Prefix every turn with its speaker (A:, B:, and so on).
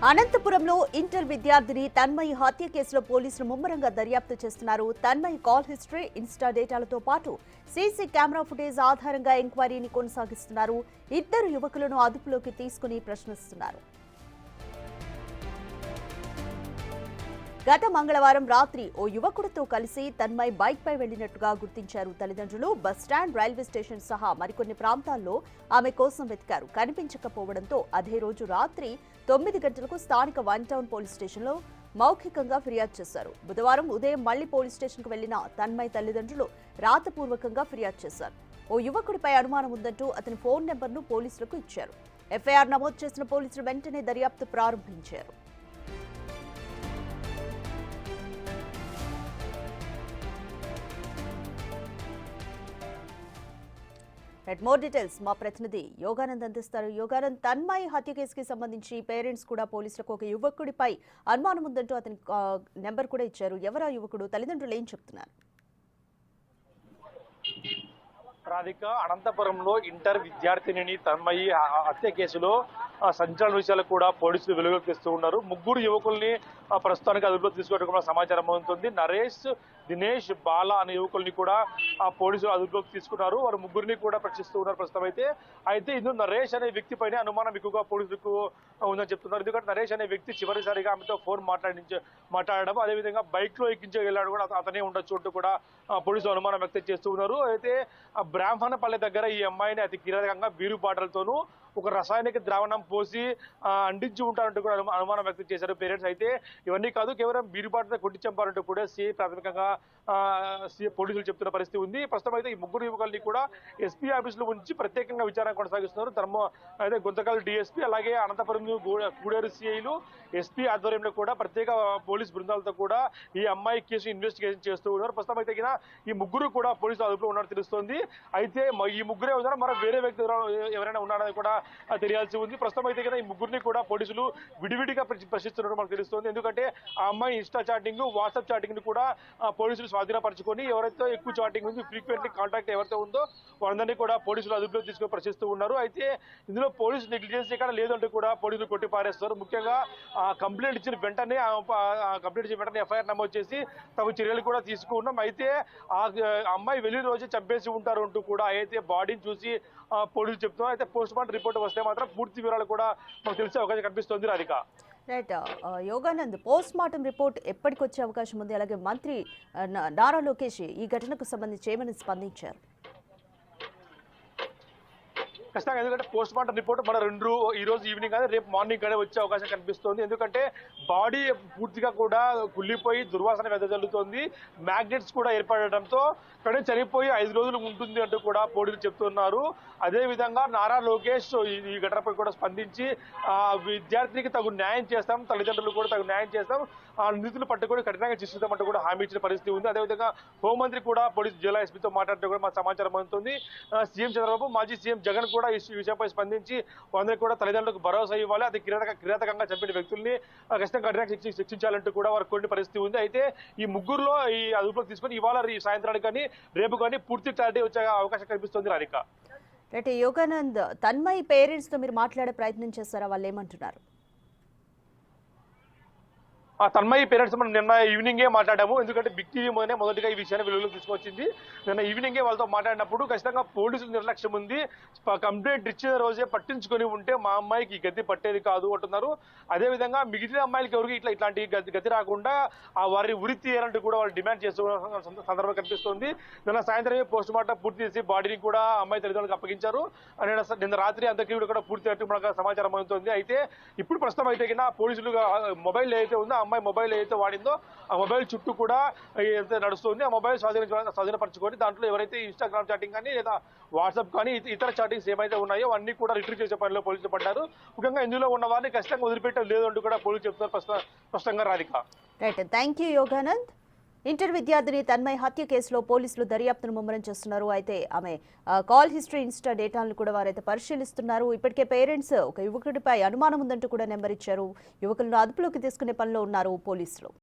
A: అనంతపురంలో ఇంటర్ విద్యార్థిని తన్మయి హత్య కేసులో పోలీసులు ముమ్మరంగా దర్యాప్తు చేస్తున్నారు. తన్మయి కాల్ హిస్టరీ, ఇన్స్టా డేటాలతో పాటు సీసీ కెమెరా ఫుటేజ్ ఆధారంగా ఎంక్వైరీని కొనసాగిస్తున్నారు. ఇద్దరు యువకులను అదుపులోకి తీసుకుని ప్రశ్నిస్తున్నారు. గత మంగళవారం రాత్రి ఓ యువకుడితో కలిసి తన్మయ్ బైక్ పై వెళ్లినట్టుగా గుర్తించారు తల్లిదండ్రులు. బస్టాండ్, రైల్వే స్టేషన్ సహా మరికొన్ని ప్రాంతాల్లో ఆమె కోసం వెతికారు. కనిపించకపోవడంతో అదే రోజు రాత్రి 9 గంటలకు స్థానిక వన్ టౌన్ పోలీస్ స్టేషన్లో మౌఖికంగా ఫిర్యాదు చేశారు. బుధవారం ఉదయం మళ్లీ పోలీస్ స్టేషన్కు వెళ్లిన తన్మయ్ తల్లిదండ్రులు రాతపూర్వకంగా ఫిర్యాదు చేశారు. ఓ యువకుడిపై అనుమానం ఉందంటూ అతని ఫోన్ నెంబర్ను పోలీసులకు ఇచ్చారు. ఎఫ్ఐఆర్ నమోదు చేసిన పోలీసులు వెంటనే దర్యాప్తు ప్రారంభించారు. మోర్ డీటెయిల్స్ మా ప్రతినిధి యోగానంద్ అందిస్తారు. యోగానంద్, తన్మయ్ హత్య కేసుకి సంబంధించి పేరెంట్స్ కూడా పోలీసులకు ఒక యువకుడిపై అనుమానం ఉందంటూ అతని నెంబర్ కూడా ఇచ్చారు. ఎవరా యువకుడు? తల్లిదండ్రులు ఏం చెప్తున్నారు?
B: రాధిక, అనంతపురంలో ఇంటర్ విద్యార్థిని తన్మయి హత్య కేసులో సంచలన విషయాలు కూడా పోలీసులు వెలుగులోకి తెస్తూ ఉన్నారు. ముగ్గురు యువకుల్ని ప్రస్తుతానికి అదుపులో తీసుకోవడం సమాచారం అవుతుంది. నరేష్, దినేష్, బాల అనే యువకుల్ని కూడా పోలీసులు అదుపులోకి తీసుకున్నారు. వారు ముగ్గురిని కూడా ప్రశ్నిస్తూ ఉన్నారు ప్రస్తుతం అయితే ఇందులో నరేష్ అనే వ్యక్తి పైన అనుమానం ఎక్కువగా పోలీసులకు ఉందని చెప్తున్నారు. ఎందుకంటే నరేష్ అనే వ్యక్తి చివరిసారిగా ఆమెతో ఫోన్ మాట్లాడడం, అదేవిధంగా బైక్ లో ఎక్కించే వెళ్ళాడు కూడా అతనే ఉండొచ్చు అంటూ కూడా పోలీసులు అనుమానం వ్యక్తం చేస్తూ ఉన్నారు. అయితే బ్రాహ్మణపల్లె దగ్గర ఈ అమ్మాయిని అతి కీలకంగా బీరు బాటలతోనూ ఒక రసాయనిక ద్రావణం పోసి అంటించి ఉంటారంటూ కూడా అనుమానం వ్యక్తం చేశారు పేరెంట్స్. అయితే ఇవన్నీ కాదు, కేవలం బీరు బాటలతో కొట్టి చంపారంటూ కూడా సిఐ ప్రాథమికంగా పోలీసులు చెప్తున్న పరిస్థితి ఉంది. ప్రస్తుతం అయితే ఈ ముగ్గురు యువకుల్ని కూడా ఎస్పీ ఆఫీసులో ఉంచి ప్రత్యేకంగా విచారణ కొనసాగిస్తున్నారు. అయితే గుంతకల్ డిఎస్పీ, అలాగే అనంతపురం గూడేరు సిఐలు, ఎస్పీ ఆధ్వర్యంలో కూడా ప్రత్యేక పోలీస్ బృందాలతో కూడా ఈ అమ్మాయి కేసు ఇన్వెస్టిగేషన్ చేస్తూ ఉన్నారు. ప్రస్తుతం అయితే ఈ ముగ్గురు కూడా పోలీసులు అదుపులో ఉన్నట్టు తెలుస్తోంది. అయితే ఈ ముగ్గురే ఉన్నారు, మరి వేరే వ్యక్తి ఎవరైనా ఉన్నారని కూడా తెలియాల్సి ఉంది. ప్రస్తుతం అయితే ఈ ముగ్గురిని కూడా పోలీసులు విడివిడిగా ప్రశ్నిస్తున్నట్టు మనకు తెలుస్తోంది. ఎందుకంటే ఆ అమ్మాయి ఇన్స్టా చాటింగ్, వాట్సాప్ చాటింగ్ ని కూడా పోలీసులు స్వాధీనపరచుకొని ఎవరైతే ఎక్కువ చాటింగ్ ఉంది, ఫ్రీక్వెంట్లీ కాంటాక్ట్ ఎవరైతే ఉందో వారందరినీ కూడా పోలీసులు అదుపులో తీసుకొని ప్రశ్నిస్తూ ఉన్నారు. అయితే ఇందులో పోలీసు నెగ్లిజెన్స్ ఇక్కడ లేదంటూ కూడా పోలీసులు కొట్టి పారేస్తారు. ముఖ్యంగా కంప్లైంట్ ఇచ్చిన వెంటనే ఎఫ్ఐఆర్ నమోదు చేసి తగు చర్యలు కూడా తీసుకున్నాం. అయితే ఆ అమ్మాయి వెళ్లిన రోజే చంపేసి ఉంటారు అంటూ కూడా అయితే బాడీని చూసి పోలీసులు చెప్తున్నారు. అయితే పోస్ట్ మార్టం రిపోర్ట్ వస్తే మాత్రం పూర్తి వివరాలు కూడా మనకు తెలిసే అవకాశం కనిపిస్తుంది. Radhika,
A: right. Yoganand, post mortem report ఎప్పటికి వచ్చే అవకాశం ఉంది? అలాగే మంత్రి నారా లోకేష్ ఈ ఘటనకు సంబంధించి ఏమని స్పందించారు?
B: ఖచ్చితంగా, ఎందుకంటే పోస్ట్ మార్టం రిపోర్ట్ మన ఈ రోజు ఈవినింగ్ కానీ రేపు మార్నింగ్ కానీ వచ్చే అవకాశం కనిపిస్తోంది. ఎందుకంటే బాడీ పూర్తిగా కూడా కుళ్ళిపోయి దుర్వాసన వెదజల్లుతోంది. మ్యాగ్నెట్స్ కూడా ఏర్పడటంతో ఇక్కడే చనిపోయి 5 రోజులు ఉంటుంది అంటూ కూడా పోలీసులు చెప్తున్నారు. అదేవిధంగా నారా లోకేష్ ఈ ఘటనపై కూడా స్పందించి విద్యార్థినికి తగు న్యాయం చేస్తాం, తల్లిదండ్రులు కూడా తగు న్యాయం చేస్తాం, ఆ నిధులు పట్టుకొని కఠినంగా శిక్షిస్తామంటూ కూడా హామీ ఇచ్చిన పరిస్థితి ఉంది. అదేవిధంగా హోంమంత్రి కూడా పోలీసు జిల్లా ఎస్పీతో మాట్లాడుతూ కూడా మాకు సమాచారం అందుతుంది. సీఎం చంద్రబాబు, మాజీ సీఎం జగన్ కూడా ఈ విషయంపై స్పందించి అందరికీ కూడా తల్లిదండ్రులకు భరోసా ఇవ్వాలి, అది కిరాతకంగా చంపిన వ్యక్తుల్ని ఖచ్చితంగా కఠినంగా శిక్షించాలంటూ కూడా వారికి కొన్ని పరిస్థితి ఉంది. అయితే ఈ ముగ్గురులో ఈ అదుపులోకి తీసుకొని ఇవాళ సాయంత్రానికి కానీ రేపు కానీ పూర్తి క్లారిటీ వచ్చే అవకాశం కనిపిస్తుంది. రాధిక,
A: రైట్. యోగానంద్, తన్మయ్ పేరెంట్స్ తో మీరు మాట్లాడే ప్రయత్నం చేస్తారా? వాళ్ళు ఏమంటున్నారు?
B: తన్మయి పేరెంట్స్ మనం నిన్న ఈవినింగే మాట్లాడాము. ఎందుకంటే బిగ్ టీవీ మొదటిగా ఈ విషయాన్ని వెలుగులోకి తీసుకొచ్చింది. నిన్న ఈవినింగే వాళ్ళతో మాట్లాడినప్పుడు ఖచ్చితంగా పోలీసుల నిర్లక్ష్యం ఉంది, కంప్లైంట్ ఇచ్చిన రోజే పట్టించుకొని ఉంటే మా అమ్మాయికి ఈ గతి పట్టేది కాదు అంటున్నారు. అదేవిధంగా మిగిలిన అమ్మాయిలకి ఎవరికి ఇట్లాంటి గతి రాకుండా వారిని ఉరి తీయాలంటూ కూడా వాళ్ళు డిమాండ్ చేస్తున్న సందర్భం కనిపిస్తోంది. నిన్న సాయంత్రమే పోస్ట్ మార్టం పూర్తి చేసి బాడీని కూడా అమ్మాయి తల్లిదండ్రులకు అప్పగించారు. నిన్న రాత్రి అంత్యక్రియలు కూడా పూర్తి అయినట్టు మనకు సమాచారం అవుతుంది. అయితే ఇప్పుడు ప్రస్తుతం అయితే పోలీసులు మొబైల్ ఏదైతే ఉందో అమ్మాయి మొబైల్ ఏదైతే వాడిందో ఆ మొబైల్ చుట్టూ కూడా నడుస్తుంది. ఆ మొబైల్ స్వాధీనపరచుకొని దాంట్లో ఎవరైతే ఇన్స్టాగ్రామ్ చాటింగ్ కానీ లేదా వాట్సాప్ కానీ ఇతర చాటింగ్స్ ఏమైతే ఉన్నాయో అన్ని కూడా రిట్రీవ్ చేసే పనిలో పోలీసులు పడ్డారు. ముఖ్యంగా ఇందులో ఉన్న వారిని ఖచ్చితంగా వదిలిపెట్టడం లేదంటూ కూడా పోలీసులు చెప్తున్నారు స్పష్టంగా. Radhika,
A: right. Thank you Yoganand. Inter విద్యార్థిని తన్మయ్ హత్య కేసులో పోలీసులు దర్యాప్తును ముమ్మరం చేస్తున్నారు. అయితే ఆమె కాల్ హిస్టరీ, ఇన్స్టా డేటాలను కూడా వారైతే పరిశీలిస్తున్నారు. ఇప్పటికే పేరెంట్స్ ఒక యువకుడిపై అనుమానం ఉందంటూ కూడా నెంబర్ ఇచ్చారు. యువకులను అదుపులోకి తీసుకునే పనిలో ఉన్నారు పోలీసులు.